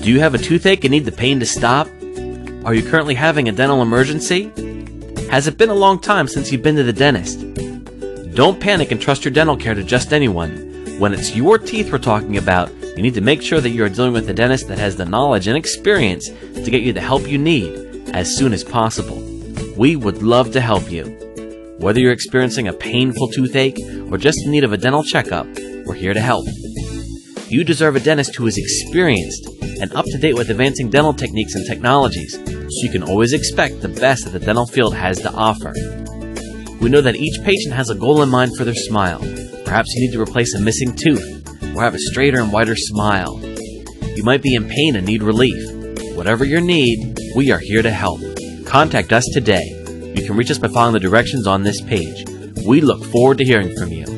Do you have a toothache and need the pain to stop? Are you currently having a dental emergency? Has it been a long time since you've been to the dentist? Don't panic and trust your dental care to just anyone. When it's your teeth we're talking about, you need to make sure that you are dealing with a dentist that has the knowledge and experience to get you the help you need as soon as possible. We would love to help you. Whether you're experiencing a painful toothache or just in need of a dental checkup, we're here to help. You deserve a dentist who is experienced and up to date with advancing dental techniques and technologies, so you can always expect the best that the dental field has to offer. We know that each patient has a goal in mind for their smile. Perhaps you need to replace a missing tooth or have a straighter and wider smile. You might be in pain and need relief. Whatever your need, we are here to help. Contact us today. You can reach us by following the directions on this page. We look forward to hearing from you.